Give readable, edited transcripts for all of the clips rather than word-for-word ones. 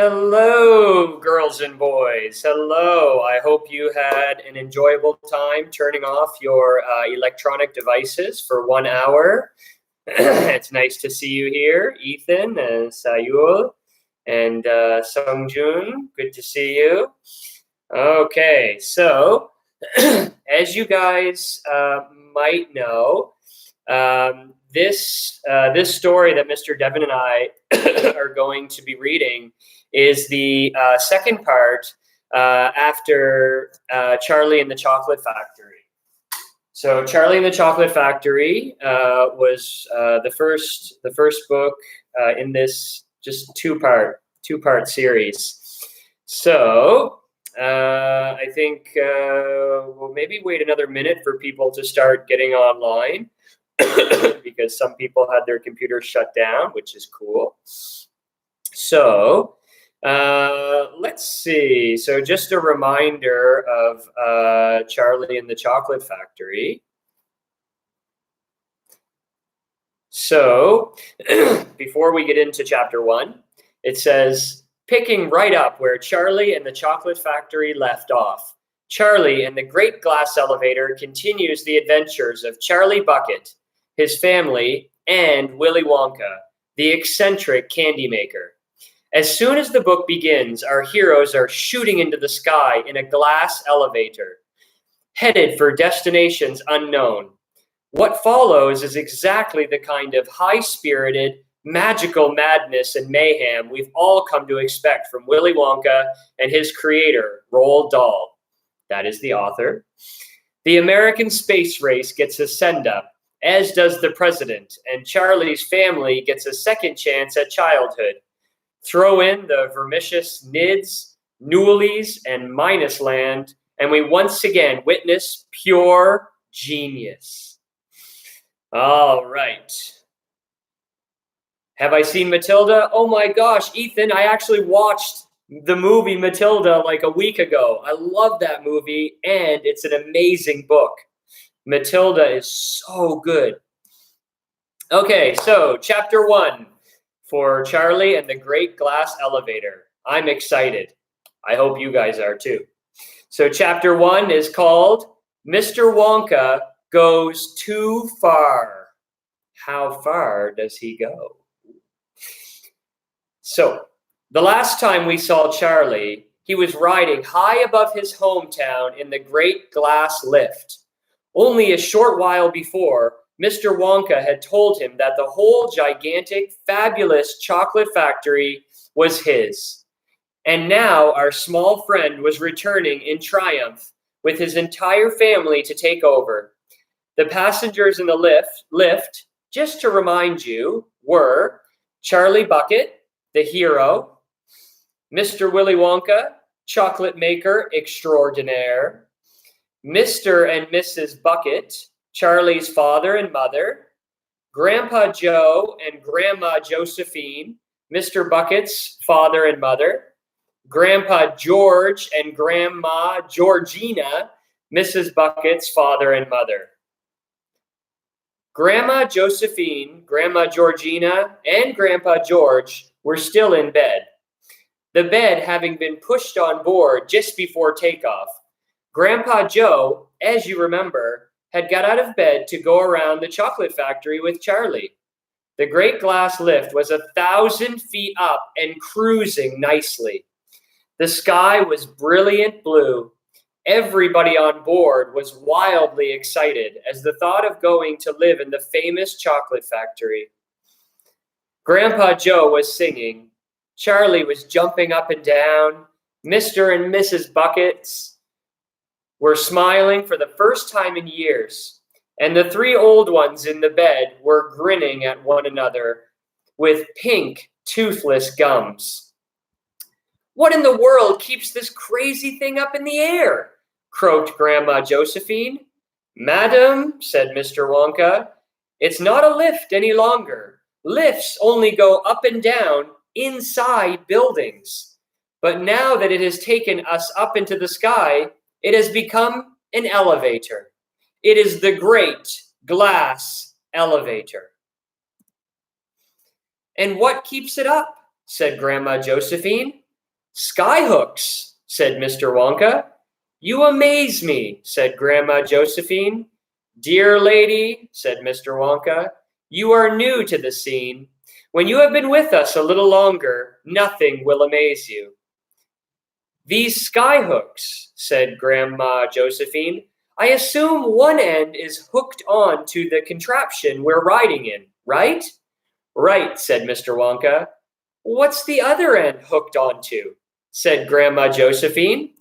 Hello, girls and boys. Hello. I hope you had an enjoyable time turning off your electronic devices for 1 hour. It's nice to see you here, Ethan and Sayul and Songjun. Good to see you. Okay, so as you guys might know, this story that Mr. Devon and I are going to be reading is the second part after Charlie and the Chocolate Factory. So Charlie and the Chocolate Factory was the first book in this just two-part series. So I think we'll maybe wait another minute for people to start getting online because some people had their computers shut down, which is cool. So let's see. So just a reminder of Charlie and the Chocolate Factory. So before we get into chapter 1, it says, picking right up where Charlie and the Chocolate Factory left off, Charlie and the Great Glass Elevator continues the adventures of Charlie Bucket, his family, and Willy Wonka, the eccentric candy maker. As soon as the book begins, our heroes are shooting into the sky in a glass elevator, headed for destinations unknown. What follows is exactly the kind of high-spirited, magical madness and mayhem we've all come to expect from Willy Wonka and his creator, Roald Dahl. That is the author. The American space race gets a send-up, as does the president, and Charlie's family gets a second chance at childhood. Throw in the vermicious Nids, Newlies, and Minus Land, and we once again witness pure genius. All right. Have I seen Matilda? Oh my gosh, Ethan, I actually watched the movie Matilda like a week ago. I love that movie, and it's an amazing book. Matilda is so good. Okay, so chapter 1 for Charlie and the Great Glass Elevator. I'm excited. I hope you guys are too. So chapter 1 is called Mr. Wonka Goes Too Far. How far does he go? So the last time we saw Charlie, he was riding high above his hometown in the Great Glass Lift. Only a short while before, Mr. Wonka had told him that the whole gigantic, fabulous chocolate factory was his. And now our small friend was returning in triumph with his entire family to take over. The passengers in the lift, just to remind you, were Charlie Bucket, the hero, Mr. Willy Wonka, chocolate maker extraordinaire, Mr. and Mrs. Bucket, Charlie's father and mother, Grandpa Joe and Grandma Josephine, Mr. Bucket's father and mother, Grandpa George and Grandma Georgina, Mrs. Bucket's father and mother. Grandma Josephine, Grandma Georgina, and Grandpa George were still in bed. The bed having been pushed on board just before takeoff. Grandpa Joe, as you remember, had got out of bed to go around the chocolate factory with Charlie. The Great Glass Lift was 1,000 feet up and cruising nicely. The sky was brilliant blue. Everybody on board was wildly excited as the thought of going to live in the famous chocolate factory. Grandpa Joe was singing. Charlie was jumping up and down. Mr. and Mrs. Buckets were smiling for the first time in years, and the 3 old ones in the bed were grinning at one another with pink, toothless gums. What in the world keeps this crazy thing up in the air? Croaked Grandma Josephine. Madam, said Mr. Wonka, it's not a lift any longer. Lifts only go up and down inside buildings. But now that it has taken us up into the sky, it has become an elevator. It is the Great Glass Elevator. And what keeps it up? Said Grandma Josephine. Skyhooks, said Mr. Wonka. You amaze me, said Grandma Josephine. Dear lady, said Mr. Wonka, you are new to the scene. When you have been with us a little longer, nothing will amaze you. These skyhooks, said Grandma Josephine, I assume one end is hooked on to the contraption we're riding in, right? Right, said Mr. Wonka. What's the other end hooked onto? Said Grandma Josephine.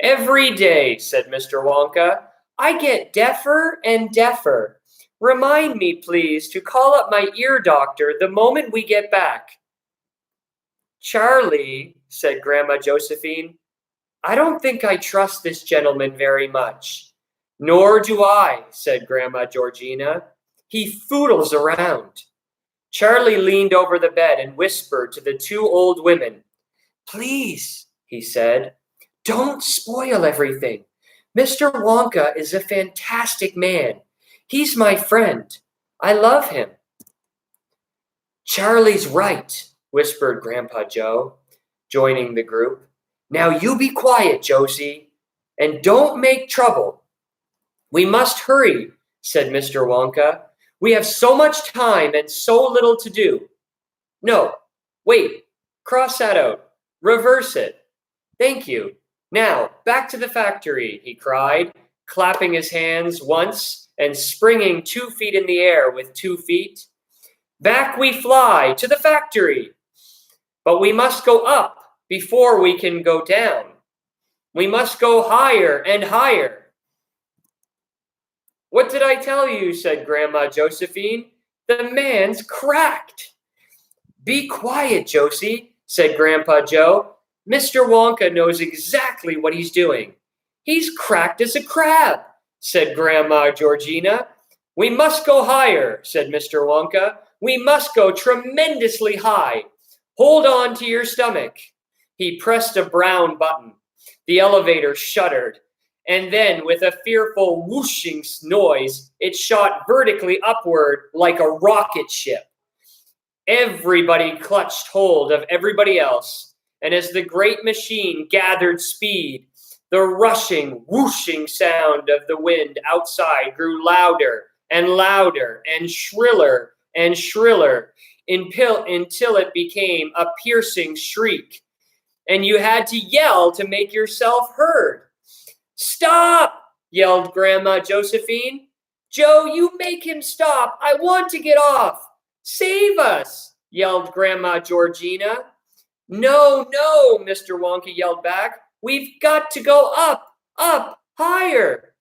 Every day, said Mr. Wonka, I get deafer and deafer. Remind me, please, to call up my ear doctor the moment we get back. Charlie, said Grandma Josephine, I don't think I trust this gentleman very much. Nor do I, said Grandma Georgina. He foodles around. Charlie leaned over the bed and whispered to the two old women. Please, he said, don't spoil everything. Mr. Wonka is a fantastic man. He's my friend. I love him. Charlie's right, whispered Grandpa Joe, joining the group. Now you be quiet, Josie, and don't make trouble. We must hurry, said Mr. Wonka. We have so much time and so little to do. No, wait, cross that out. Reverse it. Thank you. Now, back to the factory, he cried, clapping his hands once and springing 2 feet in the air with 2 feet. Back we fly to the factory. But we must go up before we can go down. We must go higher and higher. What did I tell you, said Grandma Josephine. The man's cracked. Be quiet, Josie, said Grandpa Joe. Mr. Wonka knows exactly what he's doing. He's cracked as a crab, said Grandma Georgina. We must go higher, said Mr. Wonka. We must go tremendously high. Hold on to your stomach. He pressed a brown button. The elevator shuddered, and then with a fearful whooshing noise, it shot vertically upward like a rocket ship. Everybody clutched hold of everybody else. And as the great machine gathered speed, the rushing, whooshing sound of the wind outside grew louder and louder and shriller until it became a piercing shriek. And you had to yell to make yourself heard. Stop, yelled Grandma Josephine. Joe, you make him stop. I want to get off. Save us, yelled Grandma Georgina. No, no, Mr. Wonka yelled back. We've got to go up, up, higher.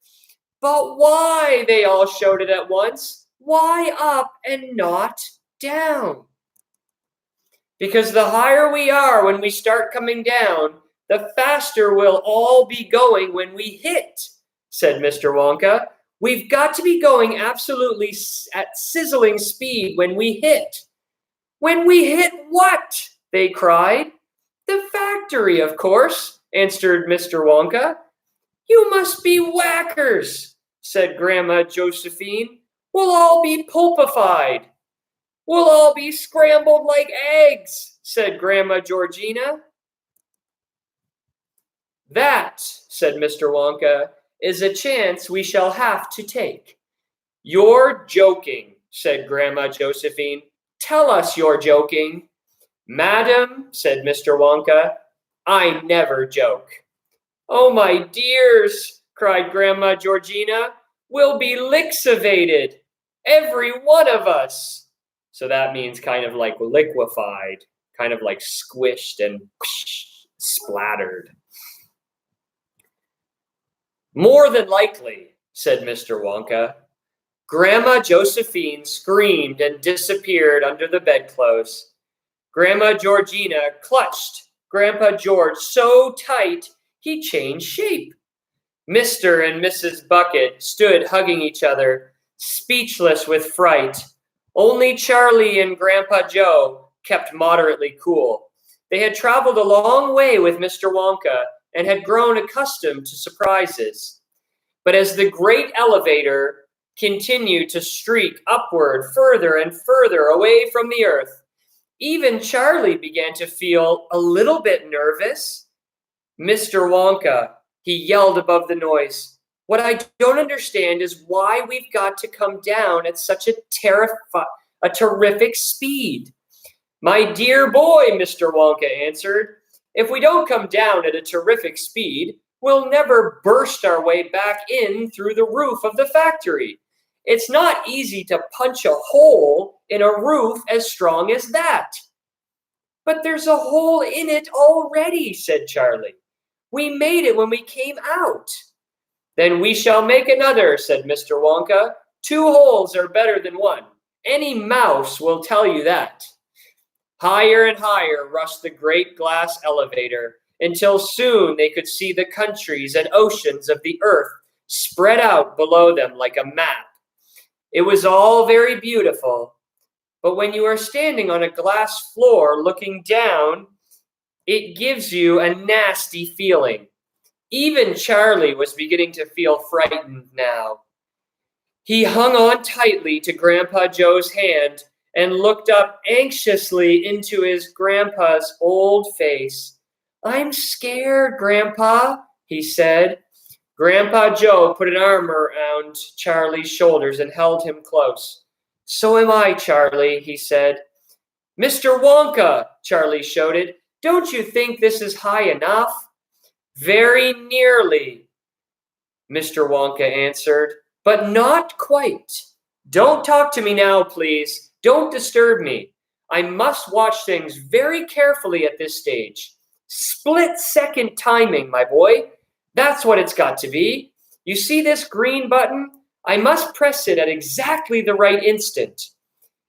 But why? They all shouted at once. Why up and not down? Because the higher we are when we start coming down, the faster we'll all be going when we hit, said Mr. Wonka. We've got to be going absolutely at sizzling speed when we hit. When we hit what? They cried. The factory, of course, answered Mr. Wonka. You must be whackers, said Grandma Josephine. We'll all be pulpified. We'll all be scrambled like eggs, said Grandma Georgina. That, said Mr. Wonka, is a chance we shall have to take. You're joking, said Grandma Josephine. Tell us you're joking. Madam, said Mr. Wonka, I never joke. Oh, my dears, cried Grandma Georgina, we'll be lixivated, every one of us. So that means kind of like liquefied, kind of like squished and splattered. More than likely, said Mr. Wonka. Grandma Josephine screamed and disappeared under the bedclothes. Grandma Georgina clutched Grandpa George so tight he changed shape. Mr. and Mrs. Bucket stood hugging each other, speechless with fright. Only Charlie and Grandpa Joe kept moderately cool. They had traveled a long way with Mr. Wonka and had grown accustomed to surprises. But as the great elevator continued to streak upward further and further away from the earth, Even Charlie began to feel a little bit nervous. Mr. Wonka, he yelled above the noise. What I don't understand is why we've got to come down at such a terrific speed. My dear boy, Mr. Wonka answered, if we don't come down at a terrific speed, we'll never burst our way back in through the roof of the factory. It's not easy to punch a hole in a roof as strong as that. But there's a hole in it already, said Charlie. We made it when we came out. Then we shall make another, said Mr. Wonka. 2 holes are better than 1. Any mouse will tell you that. Higher and higher rushed the great glass elevator, until soon they could see the countries and oceans of the earth spread out below them like a map. It was all very beautiful, but when you are standing on a glass floor looking down, it gives you a nasty feeling. Even Charlie was beginning to feel frightened now. He hung on tightly to Grandpa Joe's hand and looked up anxiously into his grandpa's old face. I'm scared, Grandpa, he said. Grandpa Joe put an arm around Charlie's shoulders and held him close. So am I, Charlie, he said. Mr. Wonka, Charlie shouted, don't you think this is high enough? Very nearly, Mr. Wonka answered, but not quite. Don't talk to me now, please. Don't disturb me. I must watch things very carefully at this stage. Split-second timing, my boy. That's what it's got to be. You see this green button? I must press it at exactly the right instant.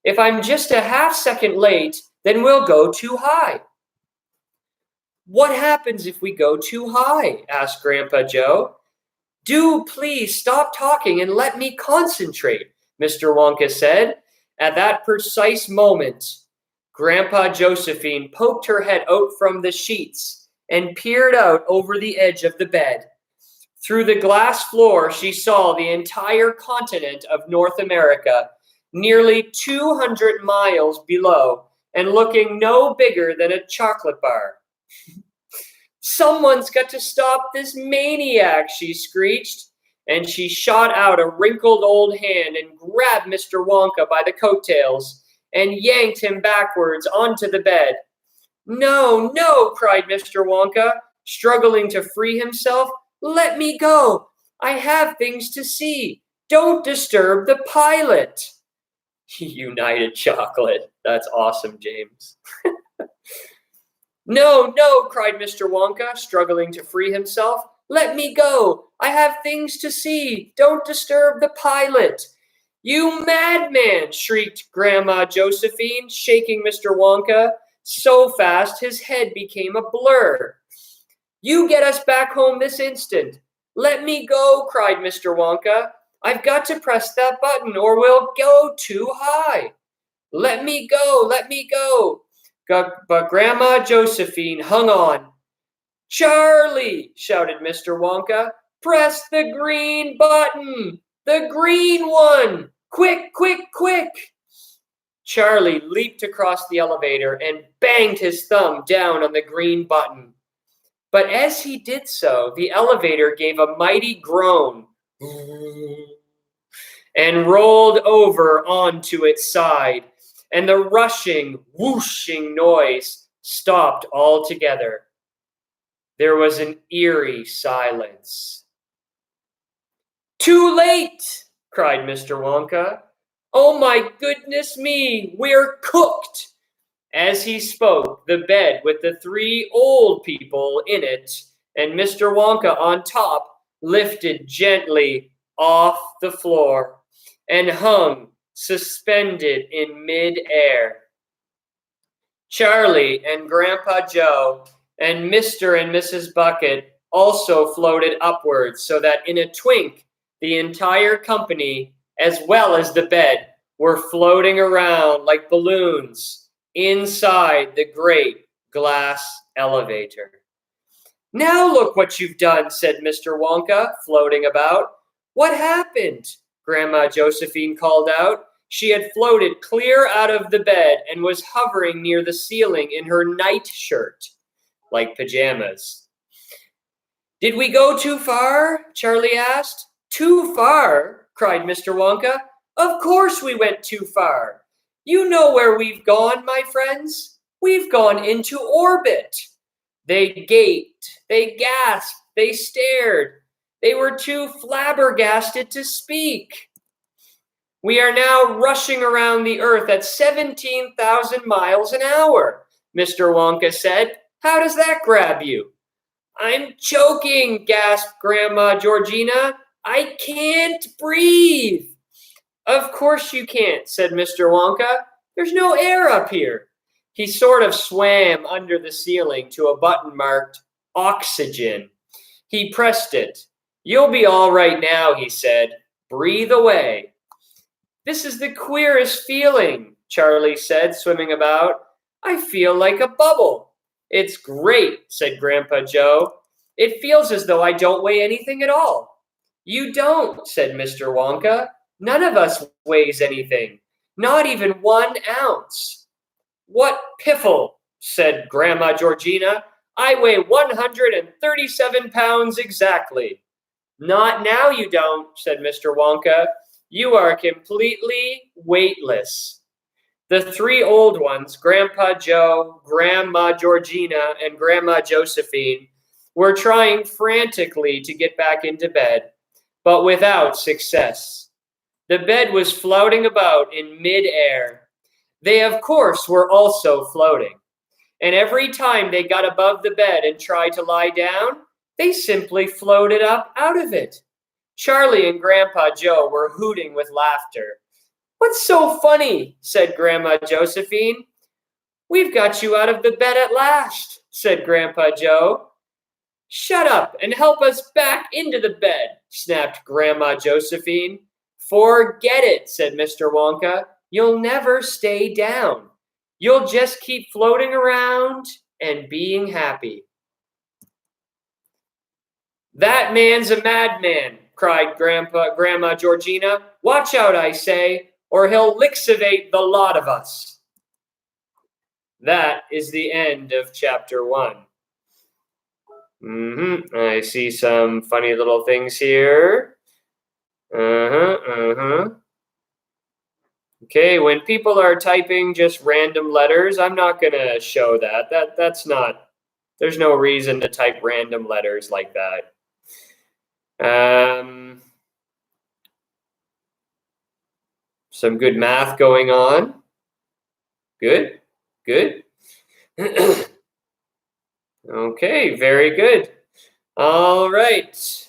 If I'm just a half-second late, then we'll go too high. What happens if we go too high? Asked Grandpa Joe. Do please stop talking and let me concentrate, Mr. Wonka said. At that precise moment, Grandpa Josephine poked her head out from the sheets and peered out over the edge of the bed. Through the glass floor, she saw the entire continent of North America, nearly 200 miles below, and looking no bigger than a chocolate bar. Someone's got to stop this maniac, she screeched, and she shot out a wrinkled old hand and grabbed Mr. Wonka by the coattails and yanked him backwards onto the bed. No, no, cried Mr. Wonka, struggling to free himself. Let me go. I have things to see. Don't disturb the pilot. United Chocolate. That's awesome, James. No, no, cried Mr. Wonka, struggling to free himself. Let me go. I have things to see. Don't disturb the pilot. You madman, shrieked Grandma Josephine, shaking Mr. Wonka so fast his head became a blur. You get us back home this instant. Let me go, cried Mr. Wonka. I've got to press that button or we'll go too high. Let me go, let me go. But Grandma Josephine hung on. Charlie, shouted Mr. Wonka, press the green button, the green one. Quick, quick, quick. Charlie leaped across the elevator and banged his thumb down on the green button. But as he did so, the elevator gave a mighty groan and rolled over onto its side, and the rushing, whooshing noise stopped altogether. There was an eerie silence. Too late, cried Mr. Wonka. Oh my goodness me, we're cooked. As he spoke, the bed with the 3 old people in it and Mr. Wonka on top lifted gently off the floor and hung suspended in mid-air. Charlie and Grandpa Joe and Mr. and Mrs. Bucket also floated upwards so that in a twink, the entire company, as well as the bed, were floating around like balloons inside the great glass elevator. Now look what you've done, said Mr. Wonka, floating about. What happened? Grandma Josephine called out. She had floated clear out of the bed and was hovering near the ceiling in her nightshirt, like pajamas. Did we go too far? Charlie asked. Too far? Cried Mr. Wonka. Of course we went too far. You know where we've gone, my friends. We've gone into orbit. They gaped, they gasped, they stared. They were too flabbergasted to speak. We are now rushing around the Earth at 17,000 miles an hour, Mr. Wonka said. How does that grab you? I'm choking, gasped Grandma Georgina. I can't breathe. Of course you can't, said Mr. Wonka. There's no air up here. He sort of swam under the ceiling to a button marked oxygen. He pressed it. You'll be all right now, he said. Breathe away. This is the queerest feeling, Charlie said, swimming about. I feel like a bubble. It's great, said Grandpa Joe. It feels as though I don't weigh anything at all. You don't, said Mr. Wonka. None of us weighs anything, not even 1 ounce. What piffle, said Grandma Georgina. I weigh 137 pounds exactly. Not now you don't, said Mr. Wonka. You are completely weightless. The 3 old ones, Grandpa Joe, Grandma Georgina, and Grandma Josephine, were trying frantically to get back into bed, but without success. The bed was floating about in mid-air. They, of course, were also floating. And every time they got above the bed and tried to lie down, they simply floated up out of it. Charlie and Grandpa Joe were hooting with laughter. What's so funny? Said Grandma Josephine. We've got you out of the bed at last, said Grandpa Joe. Shut up and help us back into the bed, snapped Grandma Josephine. Forget it, said Mr. Wonka. You'll never stay down. You'll just keep floating around and being happy. That man's a madman, cried Grandma Georgina. Watch out, I say, or he'll lixivate the lot of us. That is the end of chapter 1. I see some funny little things here. Okay, when people are typing just random letters, I'm not going to show that. That's not, there's no reason to type random letters like that. Some good math going on. Good. Okay, very good. All right.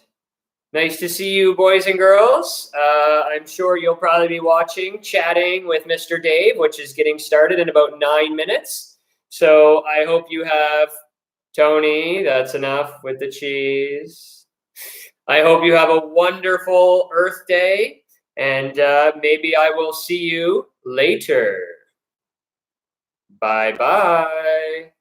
Nice to see you, boys and girls. I'm sure you'll probably be watching Chatting with Mr. Dave, which is getting started in about 9 minutes. So I hope you have, Tony, that's enough with the cheese. I hope you have a wonderful Earth Day, and maybe I will see you later. Bye-bye.